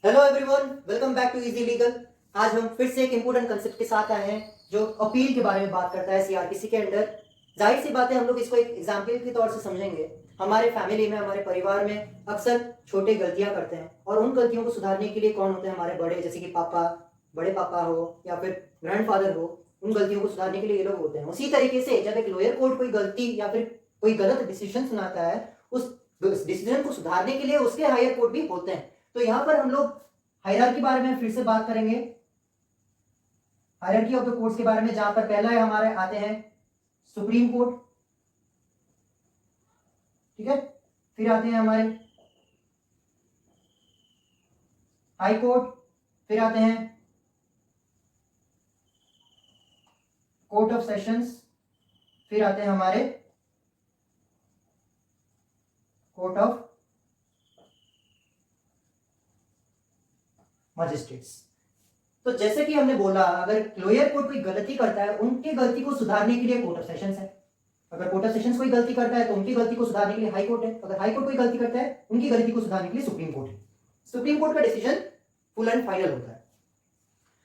Hello everyone, welcome back to easy legal. आज हम फिर से एक इंपॉर्टेंट कंसेप्ट के साथ आए हैं जो अपील के बारे में बात करता है सीआरपीसी के अंडर। जाहिर सी बात है, हम लोग इसको एक एग्जाम्पल के तौर से समझेंगे। हमारे फैमिली में, हमारे परिवार में अक्सर छोटे गलतियां करते हैं और उन गलतियों को सुधारने के लिए कौन होते हैं? हमारे बड़े, जैसे कि पापा, बड़े पापा हो या फिर ग्रैंडफादर हो। उन गलतियों को सुधारने के लिए ये लोग होते हैं। उसी तरीके से जब एक लोअर कोर्ट कोई गलती या फिर कोई गलत डिसीजन सुनाता है, उस डिसीजन को सुधारने के लिए उसके हायर कोर्ट भी होते हैं। तो यहाँ पर हम लोग हायरार्की के बारे में फिर से बात करेंगे, हायरार्की ऑफ द कोर्ट्स के बारे में, जहां पर पहला है हमारे आते हैं सुप्रीम कोर्ट। ठीक है, फिर आते हैं हमारे हाई कोर्ट, फिर आते हैं कोर्ट ऑफ सेशंस, फिर आते हैं हमारे कोर्ट ऑफ मजिस्ट्रेट्स। तो जैसे कि हमने बोला, अगर लोअर कोर्ट कोई गलती करता है, उनकी गलती को सुधारने के लिए कोर्ट ऑफ सेशंस है। अगर कोर्ट ऑफ सेशंस कोई गलती करता है तो उनकी गलती को सुधारने के लिए हाई कोर्ट है। अगर हाई कोर्ट कोई गलती करता है, उनकी गलती को सुधारने के लिए सुप्रीम कोर्ट है। सुप्रीम कोर्ट का डिसीजन फुल एंड फाइनल होता है।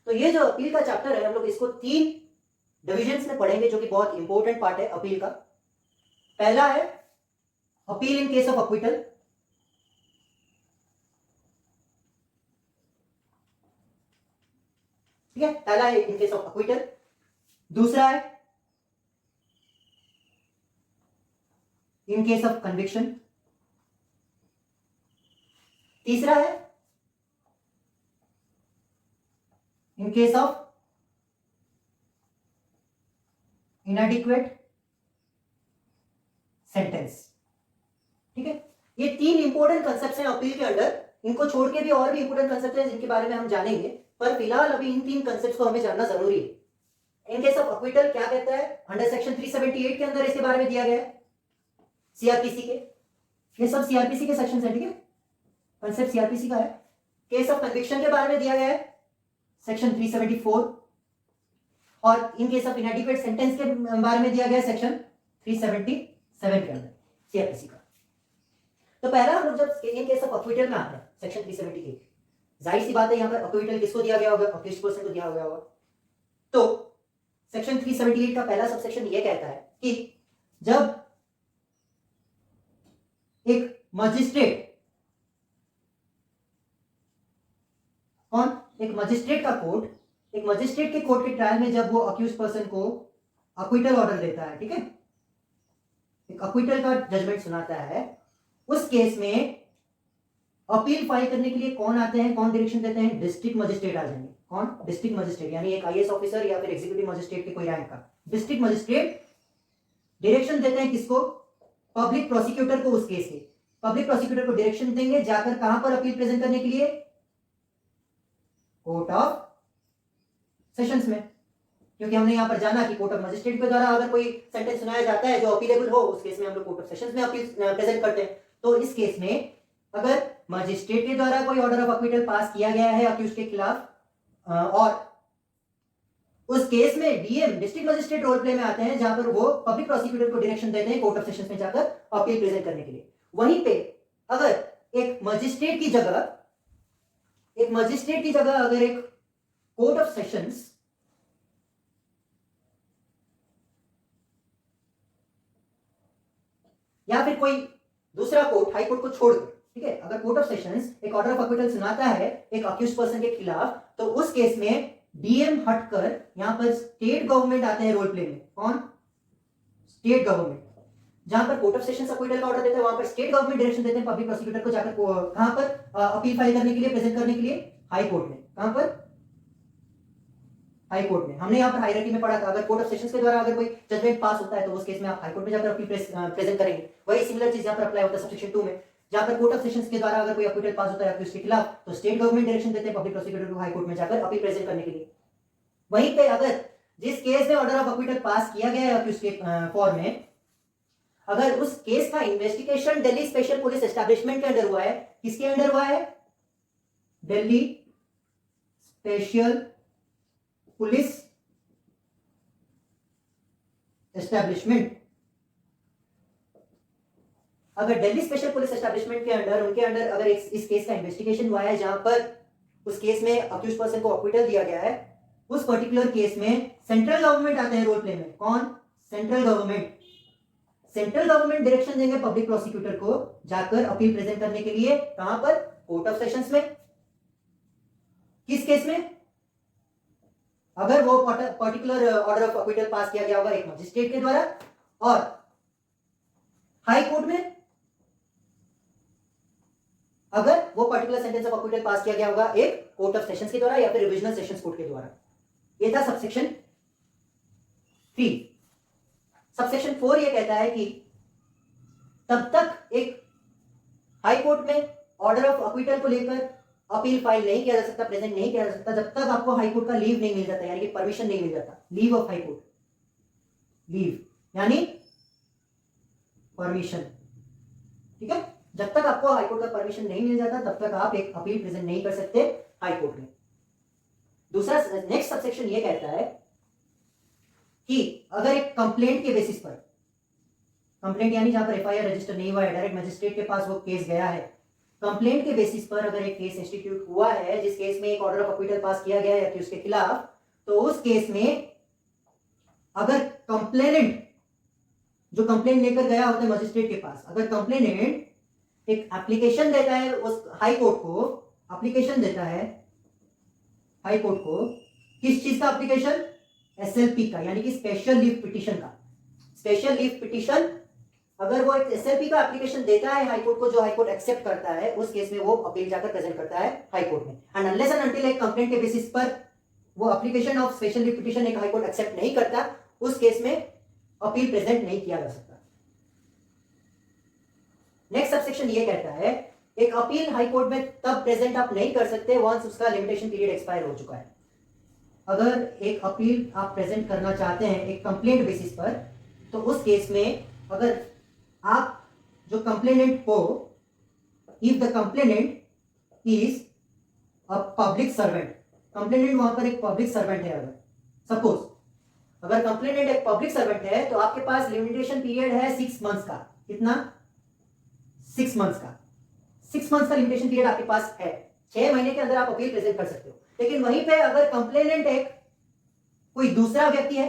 तो ये जो अपील का चैप्टर है, हम लोग इसको 3 डिविजन्स में पढ़ेंगे, जो कि बहुत इंपॉर्टेंट पार्ट है अपील का। पहला है appeal in case of acquittal. ठीक है, पहला है इन केस ऑफ अक्विटल। दूसरा है इन केस ऑफ कन्विक्शन। तीसरा है in case of inadequate sentence. ठीक है, ये 3 इंपॉर्टेंट कंसेप्ट हैं अपील के अंडर। इनको छोड़ के भी और भी इंपॉर्टेंट कंसेप्ट हैं जिनके बारे में हम जानेंगे, पर फिलहाल अभी इन 3 कंसेप्ट को हमें जानना जरूरी है। इन केस ऑफ अक्विटल क्या कहता है? अंडर सेक्शन 378 के अंदर इसके बारे में दिया गया है, सीआरपीसी के। ये सब सीआरपीसी के सेक्शन है। ठीक है, कंसेप्ट सीआरपीसी का है। केस ऑफ कन्विक्शन के बारे में दिया गया है सेक्शन 374, और इन केस ऑफ इनएडिक्वेट सेंटेंस के बारे में दिया गया है सेक्शन 377 के अंदर सीआरपीसी का। तो पहला हम लोग जब इन केस ऑफ अक्विटल में आते हैं सेक्शन 378, जाहिर सी बात है यहाँ पर अक्विटल किसको दिया गया होगा? अक्यूज्ड पर्सन को दिया गया होगा। तो सेक्शन 378 का पहला सबसेक्शन ये कहता है कि जब एक मजिस्ट्रेट, कौन? एक मजिस्ट्रेट का कोर्ट, एक मजिस्ट्रेट के कोर्ट के ट्रायल में जब वो अक्यूज पर्सन को अक्विटल ऑर्डर देता है, ठीक है, एक अक्विटल का जजमेंट सुनाता है, उस केस में अपील फाइल करने के लिए कौन आते हैं, कौन डायरेक्शन देते हैं? डिस्ट्रिक्ट मजिस्ट्रेट आ जाएंगे। कौन? डिस्ट्रिक्ट मजिस्ट्रेट, यानी एक आईएएस ऑफिसर या फिर एग्जीक्यूटिव मजिस्ट्रेट के कोई रैंक का डिस्ट्रिक्ट मजिस्ट्रेट डायरेक्शन देते हैं किसको? पब्लिक प्रोसिक्यूटर को। उस केस के पब्लिक प्रोसिक्यूटर को डायरेक्शन देंगे जाकर कहां पर अपील प्रेजेंट करने के लिए? कोर्ट ऑफ सेशंस में। क्योंकि हमने यहां पर जाना कि कोर्ट ऑफ मजिस्ट्रेट के द्वारा अगर कोई सेंटेंस सुनाया जाता है जो अपीलेबल हो, उस केस में हम लोग कोर्ट ऑफ सेशंस में अपील प्रेजेंट करते हैं। तो इस केस में अगर मजिस्ट्रेट के द्वारा कोई ऑर्डर ऑफ अक्विटल पास किया गया है अक्यूज के खिलाफ, और उस केस में DM, district magistrate, role play में आते हैं, जहां पर वो पब्लिक प्रोसिक्यूटर को डायरेक्शन देते हैं कोर्ट ऑफ सेशंस में जाकर अपील प्रेजेंट करने के लिए। वहीं पे अगर एक मजिस्ट्रेट की जगह अगर एक कोर्ट ऑफ सेशंस या फिर कोई दूसरा कोर्ट, हाई कोर्ट को छोड़कर, ठीक है, अगर कोर्ट ऑफ सेशंस एक ऑर्डर ऑफ अक्विटल सुनाता है एक अक्यूज पर्सन के खिलाफ, तो उस केस में डीएम हटकर यहां पर स्टेट गवर्नमेंट आते हैं रोल प्ले में। कौन? State government. जहां पर कोर्ट ऑफ सेशंस अक्विटल का ऑर्डर देते हैं, वहां पर स्टेट गवर्नमेंट डायरेक्शन देते हैं पब्लिक प्रोसिक्यूटर को जाकर कहां पर अपील फाइल करने के लिए, प्रेजेंट करने के लिए? हाई कोर्ट में। कहां पर? हाई कोर्ट में। हमने यहाँ पर हायरार्की में पढ़ा था, अगर कोर्ट ऑफ सेशंस के द्वारा अगर कोई जजमेंट पास होता है तो उस केस में आप हाई कोर्ट में जाकर अपील प्रेजेंट करेंगे। वही सिमिलर चीज यहाँ पर अप्लाई होता है सबसेक्शन 2 में, जहां पर कोर्ट ऑफ सेशंस के द्वारा अगर कोई अक्विटल पास होता है उसके खिलाफ, तो स्टेट गवर्नमेंट डायरेक्शन देते हैं पब्लिक प्रोसिक्यूटर को हाई कोर्ट में जाकर अपील प्रेजेंट करने के लिए। वहीं पे अगर जिस केस में ऑर्डर ऑफ अक्विटल पास किया गया है अक्यूज के फॉर्म में, अगर उस केस का investigation Delhi special police establishment के अंडर हुआ है, किसके अंडर हुआ है? Delhi special police establishment. अगर दिल्ली स्पेशल पुलिस एस्टैब्लिशमेंट के अंडर, उनके अंडर अगर इस केस का इन्वेस्टिगेशन हुआ है, जहां पर उस केस में अक्यूज पर्सन को अक्विटल दिया गया है, उस पर्टिकुलर केस में सेंट्रल गवर्नमेंट आते हैं रोल प्ले में। कौन? Central government. Central government direction देंगे पब्लिक प्रोसिक्यूटर को जाकर अपील प्रेजेंट करने के लिए। कहां पर? कोर्ट ऑफ सेशंस में। किस केस में? अगर वो पर्टिकुलर ऑर्डर ऑफ अक्विटल पास किया गया होगा एक मजिस्ट्रेट के द्वारा, और हाई कोर्ट में अगर वो पर्टिकुलर सेंटेंस ऑफ अक्विटल पास किया गया होगा एक कोर्ट ऑफ सेशंस के द्वारा या फिर रिविजनल सेशंस कोर्ट के द्वारा। ये था सबसेक्शन 3। सबसेक्शन 4 ये कहता है कि तब तक एक हाई कोर्ट में ऑर्डर ऑफ अक्विटल को लेकर अपील फाइल नहीं किया जा सकता, प्रेजेंट नहीं किया जा सकता, जब तक आपको हाई कोर्ट का लीव नहीं मिल जाता, यानी कि परमिशन नहीं मिल जाता। Leave of high court, leave यानी परमिशन, ठीक है। जब तक आपको हाई कोर्ट का परमिशन नहीं मिल जाता तब तक आप एक अपील प्रेजेंट नहीं कर सकते हाई कोर्ट में। दूसरा नेक्स्ट सबसेक्शन ये कहता है कि अगर एक कंप्लेंट के बेसिस पर, कंप्लेंट यानी जहां पर एफआईआर रजिस्टर नहीं हुआ है, डायरेक्ट मजिस्ट्रेट के पास वो केस गया है, कंप्लेंट के बेसिस पर अगर एक केस इंस्टीट्यूट हुआ है जिस केस में एक ऑर्डर ऑफ अक्विटल पास किया गया है उसके खिलाफ, तो उस केस में अगर कंप्लेनेंट जो कंप्लेंट लेकर गया होता है मजिस्ट्रेट के पास, अगर कंप्लेनेंट एक एप्लीकेशन देता है उस हाई कोर्ट को, एप्लीकेशन देता है हाई कोर्ट को, किस चीज का एप्लीकेशन? एसएलपी का, यानी कि स्पेशल लीव पिटीशन का। स्पेशल लीव पिटीशन अगर वो एक एसएलपी का एप्लीकेशन देता है हाई कोर्ट को, जो हाई कोर्ट एक्सेप्ट करता है, उस केस में वो अपील जाकर प्रेजेंट करता है हाई कोर्ट में। एंड अनलेस एंड अनटिल एक कंप्लेंट के बेसिस पर वो application of special leave petition एक हाई कोर्ट एक्सेप्ट नहीं करता, उस केस में अपील प्रेजेंट नहीं किया जा सकता। नेक्स्ट सबसेक्शन ये कहता है एक अपील हाई कोर्ट में तब प्रेजेंट आप नहीं कर सकते वंस उसका लिमिटेशन पीरियड एक्सपायर हो चुका है। अगर एक अपील आप प्रेजेंट करना चाहते हैं एक कंप्लेंट बेसिस पर, तो उस केस में अगर आप जो कंप्लेनेंट को, if the complainant is a public servant, complainant वहां पर एक पब्लिक सर्वेंट है, अगर सपोज अगर कंप्लेनेंट एक पब्लिक सर्वेंट है तो आपके पास लिमिटेशन पीरियड है 6 मंथ्स का। कितना? 6 मंथ्स का। 6 मंथ्स का लिमिटेशन पीरियड आपके पास है। 6 महीने के अंदर आप अपील प्रेजेंट कर सकते हो। लेकिन वहीं पे अगर कंप्लेनेंट एक कोई दूसरा व्यक्ति है,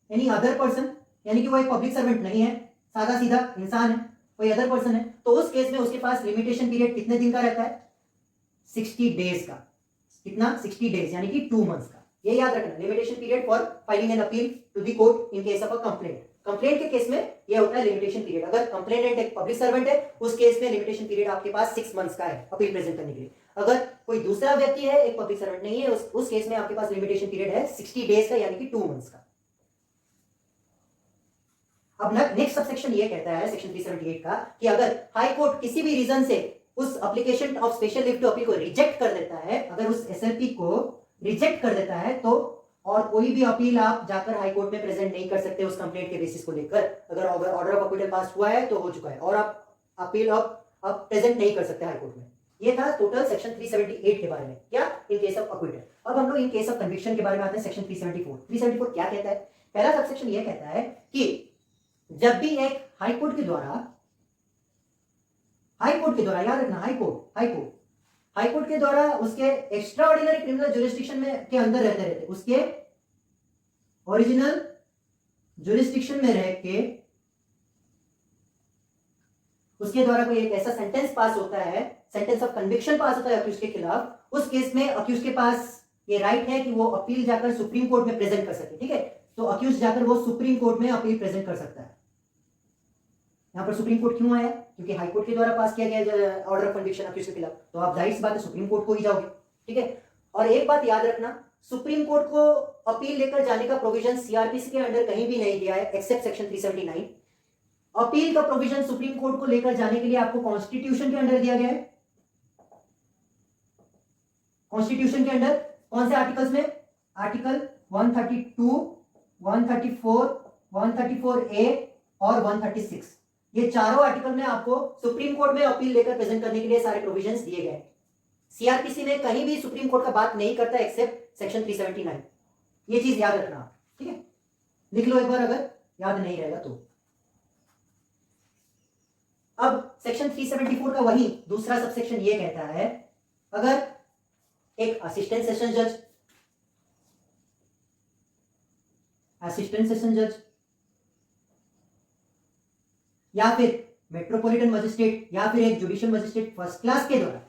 यानी अदर पर्सन, यानी कि वो एक पब्लिक सर्वेंट नहीं है, सादा सीधा इंसान है, कोई अदर पर्सन है, तो उस केस में उसके पास लिमिटेशन पीरियड कितने दिन का रहता है? 60 डेज का। कितना? 60 डेज, यानी कि 2 मंथ्स का। ये याद रखना, limitation period for filing an appeal to the court in case of a complaint. Complaint के केस में ये होता है लिमिटेशन पीरियड। अगर कंप्लेनेंट एक पब्लिक सर्वेंट है, उस केस में लिमिटेशन पीरियड आपके पास 6 मंथ्स का है अपील प्रेजेंट करने के लिए। अगर कोई दूसरा व्यक्ति है, एक पब्लिक सर्वेंट नहीं है, उस केस में आपके पास लिमिटेशन पीरियड है 60 डेज का, यानी कि 2 मंथ्स का। अब नेक्स्ट सबसेक्शन ये कहता है सेक्शन 378 का कि अगर हाई कोर्ट किसी भी रीजन से उस application of special leave to appeal को रिजेक्ट कर देता है, अगर उस एसएलपी को रिजेक्ट कर देता है, तो और कोई भी अपील आप जाकर हाई कोर्ट में प्रेजेंट नहीं कर सकते उस कंप्लेंट के बेसिस को लेकर। अगर ऑर्डर ऑफ अक्विटल पास हुआ है तो हो चुका है, और आप अपील अब प्रेजेंट नहीं कर सकते हाई कोर्ट में। ये था टोटल सेक्शन 378 के बारे में, क्या? इन केस ऑफ अक्विटल। अब हम लोग इन केस ऑफ कन्विक्शन के बारे में आते हैं, सेक्शन 374। 374 क्या कहता है? पहला सबसेक्शन ये कहता है कि जब भी एक हाई कोर्ट के द्वारा याद रखना, हाई कोर्ट के द्वारा उसके एक्स्ट्रा ऑर्डिनरी क्रिमिनल ज्यूरिसडिक्शन में के अंदर रहते उसके ओरिजिनल ज्यूरिसडिक्शन में रह के उसके द्वारा कोई एक ऐसा सेंटेंस पास होता है, सेंटेंस ऑफ कन्विक्शन पास होता है अक्यूज के खिलाफ, उस केस में अक्यूज के पास ये राइट है कि वो अपील जाकर सुप्रीम कोर्ट में प्रेजेंट कर सके। ठीक है, तो अक्यूज जाकर वो सुप्रीम कोर्ट में अपील प्रेजेंट कर सकता है। यहां पर सुप्रीम कोर्ट क्यों आया? क्योंकि हाई कोर्ट के द्वारा पास किया गया ऑर्डर ऑफ कन्विक्शन अक्यूज के खिलाफ, तो आप जाहिर सी बात है सुप्रीम कोर्ट को ही जाओगे। ठीक है, और एक बात याद रखना, सुप्रीम कोर्ट को अपील लेकर जाने का प्रोविजन सीआरपीसी के अंडर कहीं भी नहीं दिया है एक्सेप्ट सेक्शन 379। अपील का प्रोविजन सुप्रीम कोर्ट को लेकर जाने के लिए आपको कॉन्स्टिट्यूशन के अंडर दिया गया है। कॉन्स्टिट्यूशन के अंडर कौन से आर्टिकल्स में? आर्टिकल 132, 134, 134A और 136, ये चारों आर्टिकल में आपको सुप्रीम कोर्ट में अपील लेकर प्रेजेंट करने के लिए सारे प्रोविजंस दिए गए। सीआरपीसी में कहीं भी सुप्रीम कोर्ट का बात नहीं करता एक्सेप्ट सेक्शन 379। ये चीज याद रखना, ठीक है, लिख लो एक बार अगर याद नहीं रहेगा तो। अब सेक्शन 374 का वही दूसरा सबसेक्शन ये कहता है, अगर एक असिस्टेंट सेशन जज या फिर मेट्रोपॉलिटन मजिस्ट्रेट या फिर एक जुडिशियल मजिस्ट्रेट फर्स्ट क्लास के द्वारा,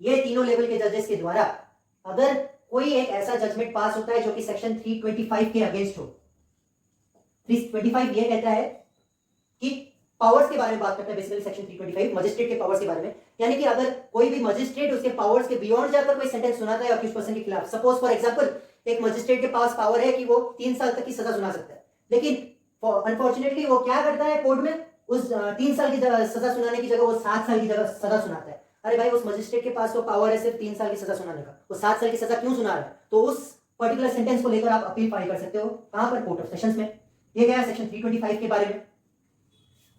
ये तीनों लेवल के जजेस के द्वारा अगर कोई एक ऐसा जजमेंट पास होता है जो कि सेक्शन 325 के अगेंस्ट हो। 325 ये कहता है कि पावर्स के बारे में बात करता है, बेसिकली सेक्शन 325 मजिस्ट्रेट के पावर्स के बारे में, यानी कि अगर कोई भी मजिस्ट्रेट उसके पावर्स के बियॉन्ड जाकर कोई सेंटेंस सुनाता है अक्यूज्ड पर्सन के खिलाफ, सपोज फॉर एग्जांपल एक मजिस्ट्रेट के पास पावर है कि वो 3 साल तक की सजा सुना सकता है, लेकिन अनफॉर्चुनेटली वो क्या करता है कोर्ट में, उस 3 साल की सजा सुनाने की जगह वो 7 साल की सजा सुनाता है। अरे भाई उस मजिस्ट्रेट के पास तो पावर है सिर्फ 3 साल की सजा सुनाने का, वो 7 साल की सजा क्यों सुना रहा है? तो उस पर्टिकुलर सेंटेंस को लेकर आप अपील फाइल कर सकते हो। कहां पर? कोर्ट ऑफ सेशंस में। ये गया सेक्शन 325 के बारे में।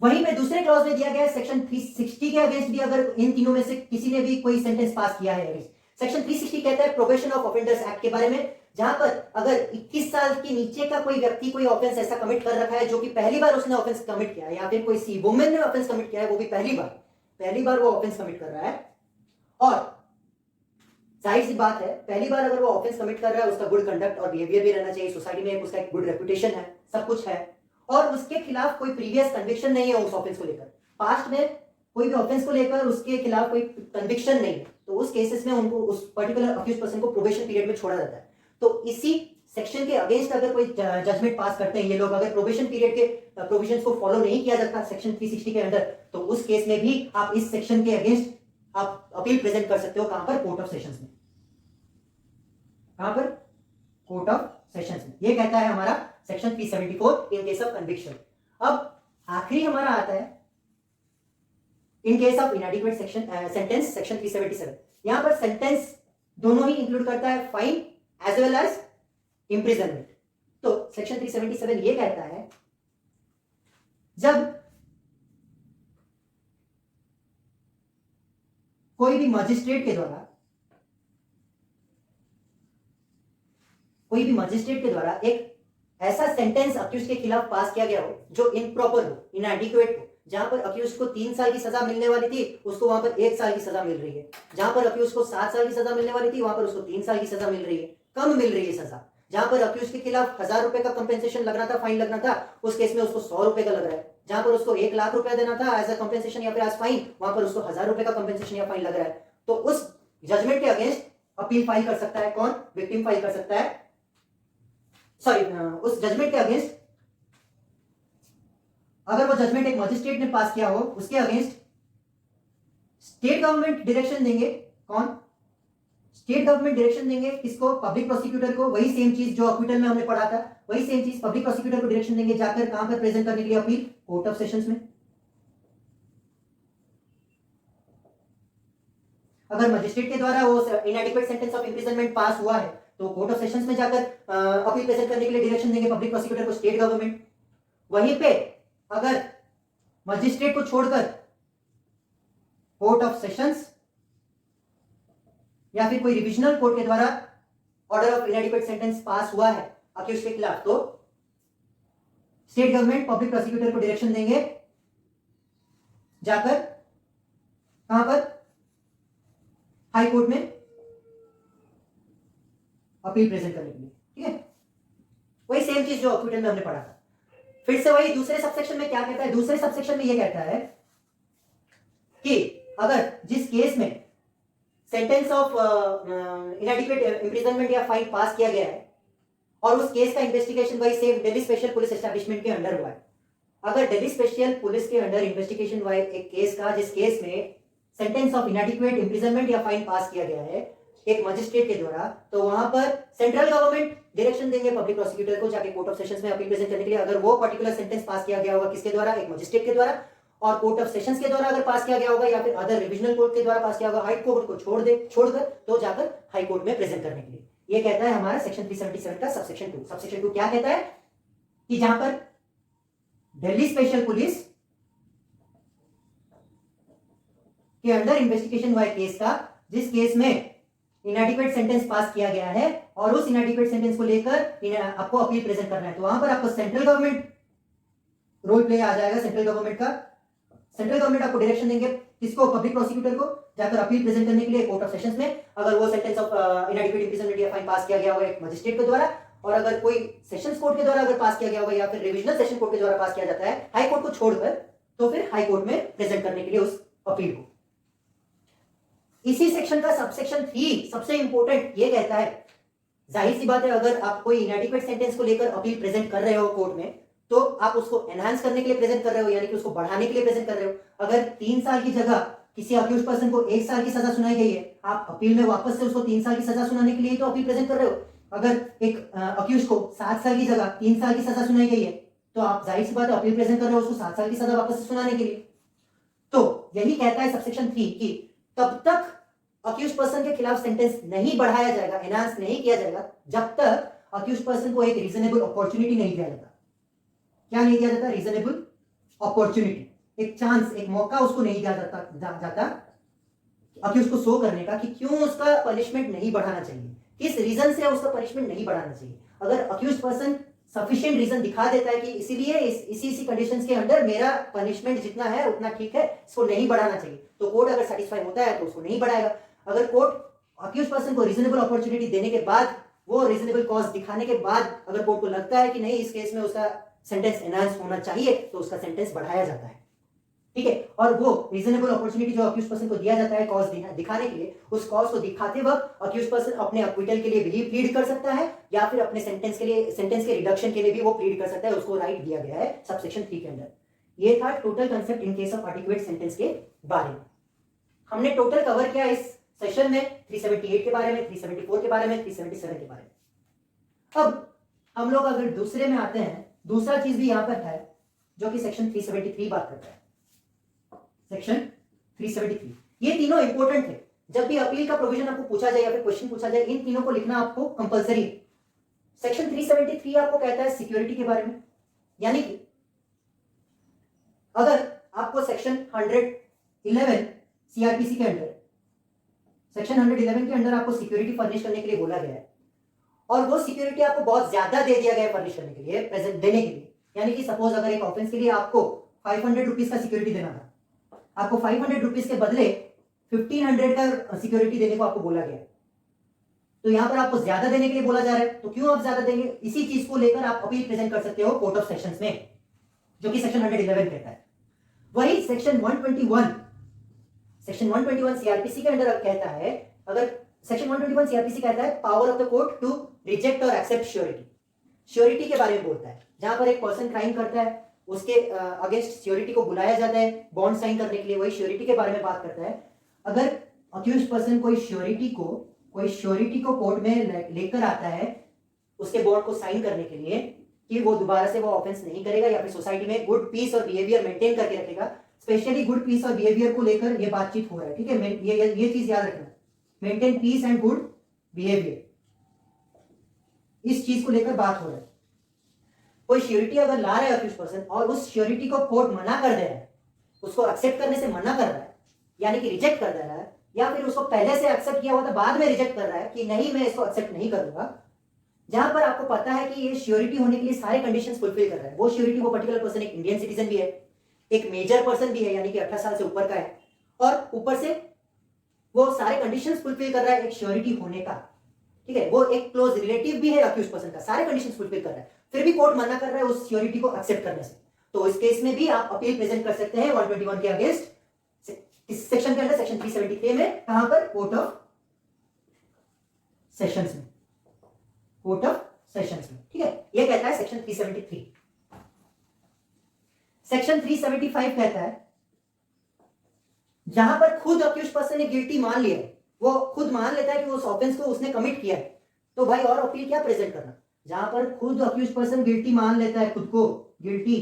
वहीं पे दूसरे क्लॉज में दिया गया है सेक्शन 360 के अगेंस्ट भी अगर इन तीनों में से किसी ने भी कोई सेंटेंस पास किया है। सेक्शन 360 कहता है प्रोबेशन ऑफ ऑफेंडर्स एक्ट के बारे में, जहां पर अगर 21 साल के नीचे का कोई व्यक्ति कोई ऑफेंस ऐसा कमिट कर रखा है जो कि पहली बार उसने ऑफेंस कमिट किया है, या फिर कोई सी वुमेन ने ऑफेंस कमिट किया है, वो भी पहली बार वो ऑफेंस कमिट कर रहा है, और जाहिर सी बात है पहली बार अगर वो ऑफेंस कमिट कर रहा है उसका गुड कंडक्ट और बिहेवियर भी रहना चाहिए, सोसाइटी में उसका एक गुड रेपुटेशन है, सब कुछ है, और उसके खिलाफ कोई प्रीवियस कन्विक्शन नहीं है उस ऑफेंस को लेकर, पास्ट में कोई भी ऑफेंस को लेकर उसके खिलाफ कोई कन्विक्शन नहीं है, तो उस केसेस में उनको उस पर्टिकुलर अक्यूज्ड पर्सन को प्रोबेशन पीरियड में छोड़ा जाता है। तो इसी सेक्शन के अगेंस्ट अगर कोई जजमेंट पास करते हैं ये लोग, अगर प्रोबेशन पीरियड के प्रोविजंस को फॉलो नहीं किया जाता सेक्शन 360 के अंदर, तो उस केस में भी आप इस सेक्शन के अगेंस्ट आप अपील प्रेजेंट कर सकते हो। कहां पर? कोर्ट ऑफ सेशंस में। कहां पर? कोर्ट ऑफ सेशंस में। ये कहता है हमारा section 374 in case of conviction. अब आखिरी हमारा आता है in case of inadequate sentence, section 377। यहां पर सेंटेंस दोनों ही इंक्लूड करता है fine as well as imprisonment. तो सेक्शन 377 ये कहता है जब कोई भी मजिस्ट्रेट के द्वारा एक ऐसा सेंटेंस अक्यूज के खिलाफ पास किया गया हो जो इनप्रॉपर हो, इनएडिक्वेट हो, जहां पर अक्यूज को 3 साल की सजा मिलने वाली थी उसको वहां पर 1 साल की सजा मिल रही है, जहां पर अक्यूज को 7 साल की सजा मिलने वाली थी वहां पर उसको 3 साल की सजा मिल रही है, कम मिल रही है सजा, जहां पर अक्यूज के खिलाफ 1000 रुपए का कंपेंसेशन लगना था, फाइन लगना था, उस केस में उसको 100 रुपए का लग रहा है, जहां पर उसको 1 लाख रुपया देना था एज अ कंपेंसेशन या फिर एज फाइन, वहां पर उसको 1000 रुपए का कंपेंसेशन या फाइन लग रहा है। तो उस जजमेंट के अगेंस्ट अपील फाइल कर सकता है कौन? विक्टिम फाइल कर सकता है, सॉरी उस जजमेंट के अगेंस्ट अगर वो जजमेंट एक मजिस्ट्रेट ने पास किया हो उसके अगेंस्ट स्टेट गवर्नमेंट डायरेक्शन देंगे। कौन? स्टेट गवर्नमेंट डायरेक्शन देंगे किसको? पब्लिक प्रोसिक्यूटर को। वही सेम चीज जो अक्विटल में हमने पढ़ा था, वही सेम चीज पब्लिक प्रोसिक्यूटर को डायरेक्शन देंगे जाकर कहां पर प्रेजेंट करने के लिए अपील? कोर्ट ऑफ सेशंस में। अगर मजिस्ट्रेट के द्वारा वो इनएडिक्वेट सेंटेंस ऑफ इंप्रिजनमेंट पास हुआ है तो कोर्ट ऑफ सेशंस में जाकर अपील प्रेजेंट करने के लिए डायरेक्शन देंगे पब्लिक प्रोसिक्यूटर को, स्टेट गवर्नमेंट। वहीं पे अगर मजिस्ट्रेट को छोड़कर कोर्ट ऑफ सेशंस या फिर कोई रिविजनल कोर्ट के द्वारा ऑर्डर ऑफ इनएडिक्वेट सेंटेंस पास हुआ है अक्यूज के खिलाफ, तो स्टेट गवर्नमेंट पब्लिक प्रोसिक्यूटर को डायरेक्शन देंगे जाकर कहां पर? हाई कोर्ट में अपील प्रेजेंट करने के लिए। ठीक है, वही सेम चीज जो अक्विटल में हमने पढ़ा था। फिर से वही दूसरे सबसेक्शन में क्या कहता है? दूसरे सबसेक्शन में यह कहता है कि अगर जिस केस में सेंटेंस ऑफ इनएडिक्वेट इंप्रिजनमेंट या फाइन पास किया गया है और उस केस का इन्वेस्टिगेशन वही same Delhi special police establishment के अंडर हुआ है, अगर दिल्ली स्पेशल पुलिस के अंडर इन्वेस्टिगेशन हुआ है एक केस का जिस केस में सेंटेंस ऑफ इनएडिक्वेट इंप्रिजनमेंट या फाइन पास किया गया है एक मजिस्ट्रेट के द्वारा, तो वहां पर सेंट्रल गवर्नमेंट डायरेक्शन देंगे पब्लिक प्रोसिक्यूटर को जाके कोर्ट ऑफ सेशंस में अपील प्रेजेंट करने के लिए। अगर वो पर्टिकुलर सेंटेंस पास किया गया होगा किसके द्वारा? एक मजिस्ट्रेट के द्वारा, और कोर्ट ऑफ सेशंस के द्वारा अगर पास किया गया होगा या फिर अदर रिविजनल कोर्ट के द्वारा पास किया होगा, हाई कोर्ट को छोड़कर तो जाकर हाई कोर्ट में प्रेजेंट करने के लिए। ये कहता है हमारा सेक्शन 377 का सबसेक्शन 2। सबसेक्शन 2 क्या कहता है कि जहां पर दिल्ली स्पेशल पुलिस के अंडर इन्वेस्टिगेशन हुआ है केस का, जिस केस में इनएडिक्वेट सेंटेंस पास किया गया है और उस इनएडिक्वेट सेंटेंस को लेकर आपको अपील प्रेजेंट करना है, तो वहां पर आपको सेंट्रल गवर्नमेंट रोल प्ले आ जाएगा, सेंट्रल गवर्नमेंट का सेंट्रल गवर्नमेंट आपको डायरेक्शन देंगे किसको, पब्लिक प्रोसिक्यूटर को, जाकर अपील प्रेजेंट करने के लिए कोर्ट ऑफ सेशंस में। अगर वो सेंटेंस ऑफ इनएडिक्वेट इंप्रिजनमेंट या फाइन पास किया गया होगा एक मजिस्ट्रेट के द्वारा, और अगर कोई सेशंस कोर्ट के द्वारा अगर पास किया गया होगा या फिर रिविजनल सेशन कोर्ट के द्वारा पास किया जाता है हाई कोर्ट को छोड़कर, तो फिर हाई कोर्ट में प्रेजेंट करने के लिए उस अपील को। इसी सेक्शन का सबसेक्शन 3 सबसे इंपॉर्टेंट ये कहता है, जाहिर सी बात है अगर आप कोई इनएडिक्वेट सेंटेंस को लेकर अपील प्रेजेंट कर रहे हो कोर्ट में, तो आप उसको एनहांस करने के लिए प्रेजेंट कर रहे हो, यानी कि उसको बढ़ाने के लिए प्रेजेंट कर रहे हो। अगर 3 साल की जगह किसी अक्यूज्ड पर्सन को 1 साल की सजा सुनाई गई है, आप अपील में वापस से उसको 3 साल की सजा सुनाने के लिए तो अपील प्रेजेंट कर रहे हो। अगर एक अक्यूज्ड को 7 साल की जगह 3 साल की सजा सुनाई गई है, तो आप जाहिर सी बात है अपील प्रेजेंट कर रहे हो उसको 7 साल की सजा वापस से सुनाने के लिए। तो यही कहता है सबसेक्शन 3 कि तब तक अक्यूज्ड पर्सन के खिलाफ सेंटेंस नहीं बढ़ाया जाएगा, एनहांस नहीं किया जाएगा, जब तक अक्यूज्ड पर्सन को एक रीजनेबल अपॉर्चुनिटी नहीं दिया जाता। क्या नहीं दिया जाता? रीजनेबल अपॉर्चुनिटी, एक चांस, एक मौका उसको नहीं दिया जाता अक्यूज्ड को शो करने का कि क्यों उसका पनिशमेंट नहीं बढ़ाना चाहिए, किस रीजन से उसका पनिशमेंट नहीं बढ़ाना चाहिए। अगर अक्यूज्ड पर्सन सफिशिएंट रीजन दिखा देता है कि इसीलिए इसी कंडीशंस के अंडर मेरा पनिशमेंट जितना है उतना ठीक है, इसको नहीं बढ़ाना चाहिए, तो कोर्ट अगर सेटिस्फाई होता है तो उसको नहीं बढ़ाएगा। अगर कोर्ट अक्यूज्ड पर्सन को रीजनेबल अपॉर्चुनिटी देने के बाद, वो रीजनेबल कॉज दिखाने के बाद अगर कोर्ट को लगता है कि नहीं इस केस में उसका सेंटेंस एनहांस होना चाहिए, तो उसका सेंटेंस बढ़ाया जाता है। ठीक है, और वो रीजनेबल अपॉर्चुनिटी जो अक्यूज्ड पर्सन को दिया जाता है कॉज दिखाने के लिए, उस कॉज को दिखाते वक्त अक्यूज्ड पर्सन अपने अक्विटल के लिए भी प्लीड कर सकता है, या फिर अपने सेंटेंस के रिडक्शन के लिए भी वो प्लीड कर सकता है। उसको राइट दिया गया है सबसेक्शन 3 के अंदर। ये था total concept in case of adequate sentence के बारे में। हमने टोटल कवर किया इस सेशन में 378 के बारे में, 374 के बारे में, 377 के बारे में। अब हम लोग अगर दूसरे में आते हैं, दूसरा चीज भी यहां पर है जो कि सेक्शन 373 बात करता है। सेक्शन 373, ये तीनों इंपॉर्टेंट है। जब भी अपील का प्रोविजन आपको पूछा जाए या फिर क्वेश्चन पूछा जाए, इन तीनों को लिखना आपको कंपलसरी है। सेक्शन 373 आपको कहता है सिक्योरिटी के बारे में, यानी कि अगर आपको सेक्शन 111 सीआरपीसी के अंडर, सेक्शन 111 के अंडर आपको सिक्योरिटी फर्निश करने के लिए बोला गया है, और वो सिक्योरिटी आपको बहुत ज्यादा दे दिया गया है फर्निश करने के लिए, प्रेजेंट देने के लिए, यानी कि सपोज अगर एक ऑफेंस के लिए आपको 500 रुपीज का सिक्योरिटी देना था, आपको 500 रुपीज के बदले 1500 का सिक्योरिटी देने को आपको बोला गया, तो यहां पर आपको ज्यादा देने के लिए बोला जा रहा है। तो क्यों आप ज्यादा देंगे, इसी चीज को लेकर आप अपील प्रेजेंट कर सकते हो कोर्ट ऑफ सेशंस में, जो कि सेक्शन 111 कहता है। वही सेक्शन 121 सीआरपीसी के अंदर कहता है, अगर सेक्शन 121 सीआरपीसी कहता है power of the court to reject और एक्सेप्ट श्योरिटी, श्योरिटी के बारे में बोलता है। जहां पर एक पर्सन क्राइम करता है उसके अगेंस्ट श्योरिटी को बुलाया जाता है बॉन्ड साइन करने के लिए, वही श्योरिटी के बारे में बात करता है। अगर अक्यूज्ड पर्सन कोई श्योरिटी को कोर्ट में लेकर आता है उसके बॉन्ड को साइन करने के लिए कि वो दोबारा से वो ऑफेंस नहीं करेगा या फिर सोसाइटी में गुड पीस और बिहेवियर मेंटेन करके रखेगा, स्पेशली गुड पीस और बिहेवियर को लेकर ये बातचीत हो रहा है। ठीक है, ये चीज याद रखना, maintain piece and good behaviour, इस चीज को लेकर बात हो रहा है। कोई श्योरिटी अगर ला रहा है अक्यूज्ड पर्सन और उस श्योरिटी को कोर्ट मना कर दे रहा है, उसको एक्सेप्ट करने से मना कर रहा है, यानी कि रिजेक्ट कर दे रहा है, या फिर उसको पहले से एक्सेप्ट किया हुआ था बाद में रिजेक्ट कर रहा है कि नहीं मैं इसको एक्सेप्ट नहीं करूंगा, जहां पर आपको पता है कि ये श्योरिटी होने के लिए सारे कंडीशंस फुलफिल कर रहा है, वो श्योरिटी, वो पर्टिकुलर पर्सन एक इंडियन सिटीजन भी है, एक मेजर पर्सन भी है, यानी कि 18 साल से ऊपर का है, और ऊपर से वो सारे कंडीशंस फुलफिल कर रहा है एक श्योरिटी होने का। ठीक है, वो एक क्लोज रिलेटिव भी है अक्यूज्ड पर्सन का, सारे कंडीशंस फुलफिल कर रहा है, फिर भी कोर्ट मना कर रहा है उस श्योरिटी को एक्सेप्ट करने से, तो इस केस में भी आप अपील प्रेजेंट कर सकते हैं 121 के अगेंस्ट, इस सेक्शन के अंदर सेक्शन 373 में, कहां पर, कोर्ट ऑफ सेशंस में, कोर्ट ऑफ सेशंस में। ठीक है, ये कहता है सेक्शन 373। सेक्शन 375 कहता है जहां पर खुद अक्यूज्ड पर्सन ने गिल्टी मान लिया है, वो खुद मान लेता है कि उस ऑफेंस को उसने कमिट किया है, तो भाई और अपील क्या प्रेजेंट करना। जहां पर खुद अक्यूज्ड पर्सन गिल्टी मान लेता है, खुद को गिल्टी,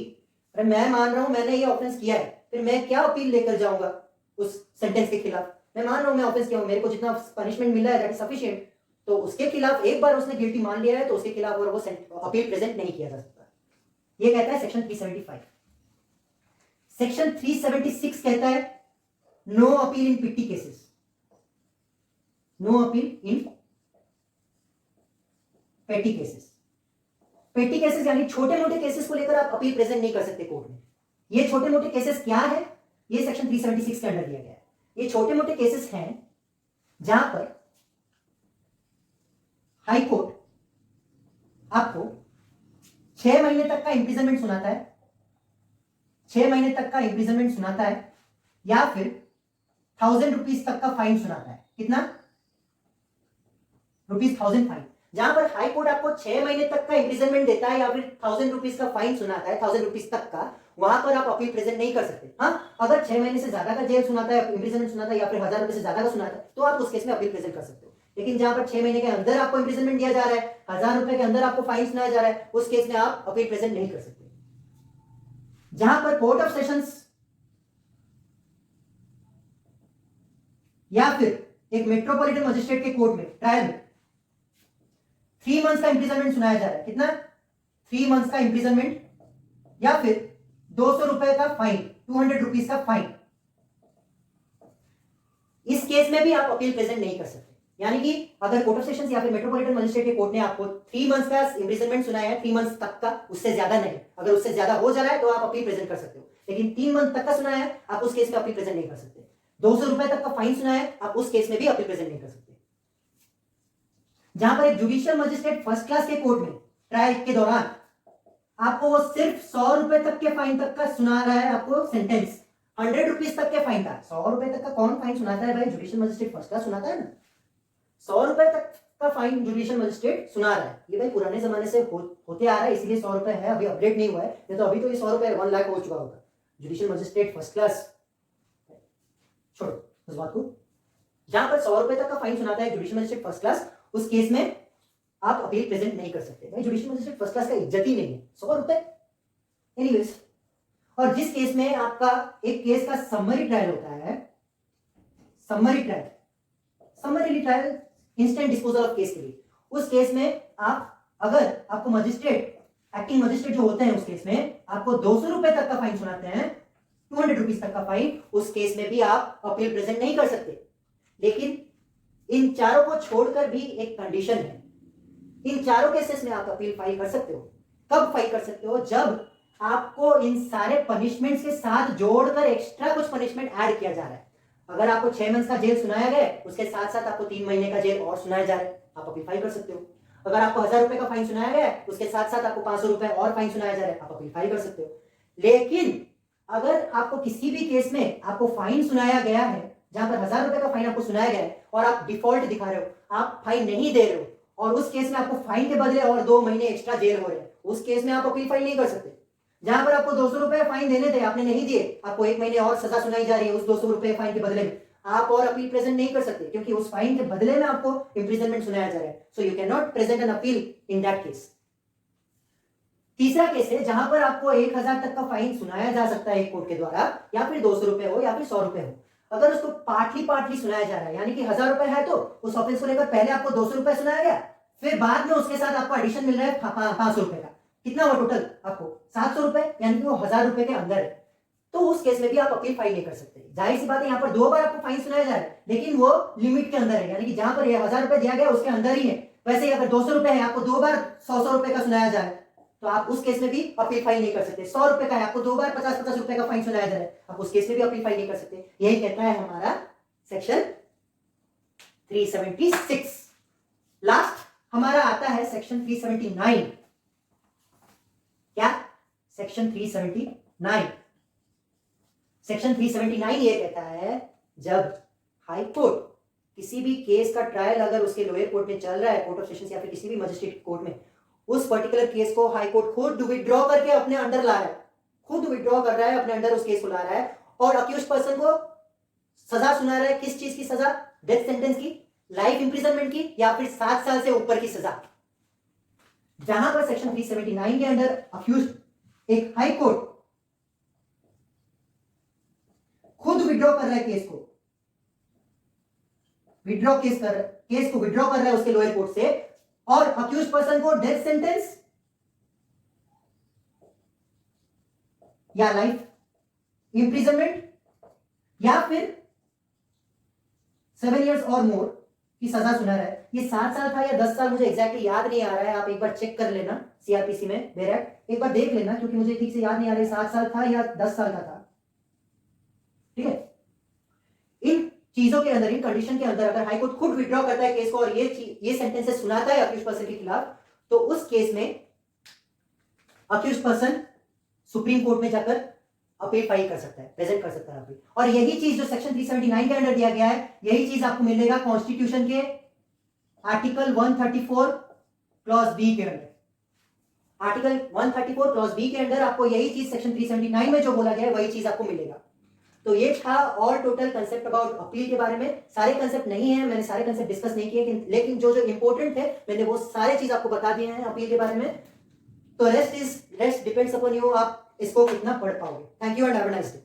अरे मैं मान रहा हूं मैंने ये ऑफेंस किया है, फिर मैं क्या अपील लेकर जाऊंगा उस सेंटेंस के खिलाफ, मैं मान रहा हूं मैं ऑफेंस किया हूं, मेरे को जितना पनिशमेंट मिला है दैट इज सफिशिएंट, तो उसके खिलाफ एक बार उसने गिल्टी मान लिया है तो उसके खिलाफ और वो अपील प्रेजेंट नहीं किया जा सकता। ये कहता है सेक्शन 375। सेक्शन 376 कहता है no appeal in petty cases, no appeal in petty cases. पेटी केसेस यानी छोटे मोटे केसेस को लेकर आप अपील प्रेजेंट नहीं कर सकते कोर्ट में। ये छोटे मोटे केसेस क्या है, ये सेक्शन 376 के अंडर दिया गया है। ये छोटे मोटे केसेस हैं जहां पर हाई कोर्ट आपको 6 महीने तक का इंप्रिजनमेंट सुनाता है, 6 महीने तक का इंप्रिजनमेंट सुनाता है, या फिर 1000 रुपीज तक का फाइन सुनाता है। कितना? ₹1000 फाइन। जहां पर हाई कोर्ट आपको 6 महीने तक का इंप्रिजनमेंट देता है या फिर 1000 रुपीज का फाइन सुनाता है, 1000 रुपीज तक का, वहां पर आप अपील प्रेजेंट नहीं कर सकते। हाँ, अगर 6 महीने से ज्यादा का जेल सुनाता है, इंप्रिजनमेंट सुनाता है, या फिर 1000 रुपए से ज्यादा का सुनाता है, तो आप उस केस में अपील प्रेजेंट कर सकते हो। लेकिन जहां पर 6 महीने के अंदर आपको इंप्रिजनमेंट दिया जा रहा है, 1000 रुपए के अंदर आपको फाइन सुनाया जा रहा है, उस केस में आप अपील प्रेजेंट नहीं कर सकते। जहां पर कोर्ट ऑफ सेशंस या फिर एक मेट्रोपॉलिटन मजिस्ट्रेट के कोर्ट में ट्रायल में 3 मंथ्स का इंप्रिजनमेंट सुनाया जा रहा है। कितना? 3 मंथ्स का इंप्रिजनमेंट या फिर 200 रुपए का फाइन, 200 रुपीज का फाइन। इस केस में भी आप अपील प्रेजेंट नहीं कर सकते। यानी कि अगर कोर्ट ऑफ सेशंस या फिर मेट्रोपॉलिटन मजिस्ट्रेट के कोर्ट ने आपको 3 मंथ्स का इंप्रिजनमेंट सुनाया है, 3 मंथ्स तक का, उससे ज्यादा नहीं, अगर उससे ज्यादा हो जा रहा है तो आप अपील प्रेजेंट कर सकते हो। लेकिन 3 मंथ तक का सुनाया है, आप उस केस में अपील प्रेजेंट नहीं कर सकते। 200 रुपए तक का फाइन सुनाया है, आप उस केस में भी अपील प्रेजेंट नहीं कर सकते। जहां पर एक जुडिशियल मजिस्ट्रेट फर्स्ट क्लास के कोर्ट में ट्रायल के दौरान आपको वो सिर्फ 100 रुपए तक के फाइन तक का सुना रहा है, आपको सेंटेंस 100 रुपीज तक के फाइन का। 100 रुपए तक का कौन फाइन सुनाता है भाई? जुडिशियल मजिस्ट्रेट फर्स्ट क्लास सुनाता है ना। 100 रुपए तक का फाइन जुडिशियल मजिस्ट्रेट सुना रहा है। ये भाई पुराने जमाने से होते आ रहा है, इसलिए 100 रुपए है, अभी अपडेट नहीं हुआ है। नहीं तो अभी तो ये 100 रुपए 1 लाख हो चुका होगा। जुडिशियल मजिस्ट्रेट फर्स्ट क्लास, छोड़ो उस बात को। जहां पर 100 रुपए तक का फाइन सुनाता है जुडिशियल मजिस्ट्रेट फर्स्ट क्लास, उस केस में आप अपील प्रेजेंट नहीं कर सकते। भाई जुडिशियल मजिस्ट्रेट फर्स्ट क्लास का इज्जत ही नहीं है, 100 रुपए। एनीवेज, और जिस केस में आपका एक केस का समरी ट्रायल होता है, summary trial instant disposal of case के लिए, उस केस में आप, अगर आपको मजिस्ट्रेट, एक्टिंग मजिस्ट्रेट जो होते हैं, उस केस में आपको 200 रुपए तक का फाइन सुनाते हैं, 200 रुपीज तक का फाइन, उस केस में भी आप अपील प्रेजेंट नहीं कर सकते। लेकिन इन चारों को छोड़कर भी एक कंडीशन है। इन चारों केसेस में आप अपील फाइल कर सकते हो। कब फाइल कर सकते हो? जब आपको इन सारे पनिशमेंट्स के साथ जोड़कर एक्स्ट्रा कुछ पनिशमेंट ऐड किया जा रहा है। अगर आपको 6 मंथ्स का जेल सुनाया गया, उसके साथ साथ आपको 3 महीने का जेल और सुनाया जा रहा है, आप अपील फाइल कर सकते हो। अगर आपको 1000 रुपए का फाइन सुनाया गया, उसके साथ साथ आपको 500 रुपए और फाइन सुनाया जा रहा है, आप अपील फाइल कर सकते हो। लेकिन अगर आपको किसी भी केस में आपको फाइन सुनाया गया है, जहां पर 1000 रुपए का फाइन आपको सुनाया गया है और आप डिफॉल्ट दिखा रहे हो, आप फाइन नहीं दे रहे हो, और उस केस में आपको फाइन के बदले और 2 महीने एक्स्ट्रा जेल हो रहे हैं, उस केस में आप अपील फाइल नहीं कर सकते। जहां पर आपको 200 रुपए फाइन देने थे, आपने नहीं दिए, आपको 1 महीने और सजा सुनाई जा रही है उस 200 रुपए फाइन के बदले में, आप और अपील प्रेजेंट नहीं कर सकते, क्योंकि उस फाइन के बदले में आपको इंप्रिजनमेंट सुनाया जा रहा है। So you can not present an appeal in that case. तीसरा केस है जहां पर आपको 1000 तक का फाइन सुनाया जा सकता है एक कोर्ट के द्वारा, या फिर 200 रुपए हो या फिर 100 रुपए हो। अगर उसको पार्टली सुनाया जा रहा है, यानी कि 1000 रुपए है तो उस ऑफेंस को लेकर पहले आपको 200 रुपए सुनाया गया, फिर बाद में उसके साथ आपको एडिशन मिल रहा है 500 रुपए का, कितना हुआ टोटल आपको 700 रुपए, यानी कि वो 1000 रुपए के अंदर है, तो उस केस में भी आप अपील फाइल नहीं कर सकते। जाहिर सी बात है, यहाँ पर 2 बार आपको फाइन सुनाया जा रहा है, लेकिन वो लिमिट के अंदर है, यानी कि जहां पर 1000 रुपए दिया गया उसके अंदर ही है। वैसे ही अगर 200 रुपए है, आपको 2 बार 100 रुपए का सुनाया जा रहा है, तो आप उस केस में भी अपील फाइल नहीं कर सकते। 100 रुपए का है, आपको 2 बार 50-50 रुपए का फाइन सुनाया जा रहा है, आप उस केस में भी अपील फाइल नहीं कर सकते। यही कहता है हमारा सेक्शन 376। लास्ट हमारा आता है सेक्शन 379। क्या? सेक्शन 379। सेक्शन 379 ये कहता है, जब हाई कोर्ट किसी भी केस का ट्रायल अगर उसके लोअर कोर्ट में चल रहा है, कोर्ट ऑफ सेशंस या फिर किसी भी मजिस्ट्रेट कोर्ट में, उस पर्टिकुलर केस को हाई कोर्ट खुद विड्रॉ करके अपने अंडर ला रहा है, खुद विड्रॉ कर रहा है, अपने अंडर उस केस को ला रहा है, और अक्यूज्ड पर्सन को सजा सुना रहा है। किस चीज की सजा? डेथ सेंटेंस की, लाइफ इंप्रिजनमेंट की, या फिर 7 साल से ऊपर की सजा। जहां पर सेक्शन 379 के अंडर अक्यूज्ड एक हाई कोर्ट खुद विड्रॉ कर रहा है केस को, केस को विड्रॉ कर रहा है उसके लोअर कोर्ट से, और अक्यूज्ड पर्सन को डेथ सेंटेंस या लाइफ इंप्रिजनमेंट या फिर 7 इयर्स और मोर की सजा सुना रहा है। ये 7 साल था या 10 साल, मुझे एग्जैक्टली याद नहीं आ रहा है, आप एक बार चेक कर लेना सीआरपीसी में, बैरक एक बार देख लेना, क्योंकि मुझे ठीक से याद नहीं आ रहा है 7 साल था या 10 साल का था। इन चीजों के अंदर, इन कंडीशन के अंदर अगर हाई कोर्ट खुद विड्रॉ करता है केस को और ये सेंटेंसेस सुनाता है अक्यूज पर्सन के खिलाफ, तो उस केस में अक्यूज पर्सन सुप्रीम कोर्ट में जाकर अपील फाइल कर सकता है, प्रेजेंट कर सकता है अपील। और यही चीज जो सेक्शन 379 के अंदर दिया गया है, यही चीज आपको मिलेगा कॉन्स्टिट्यूशन के आर्टिकल 134 क्लॉज बी के अंदर। आर्टिकल 134 क्लॉज बी के अंदर आपको यही चीज सेक्शन 379 में जो बोला गया है वही चीज आपको मिलेगा। तो ये था all total concept about appeal के बारे में। सारे कंसेप्ट नहीं है, मैंने सारे कंसेप्ट डिस्कस नहीं किए, लेकिन जो जो इंपॉर्टेंट है मैंने वो सारे चीज आपको बता दिए हैं अपील के बारे में। तो रेस्ट डिपेंड्स अपॉन यू, आप इसको कितना पढ़ पाओगे। Thank you and have a nice day.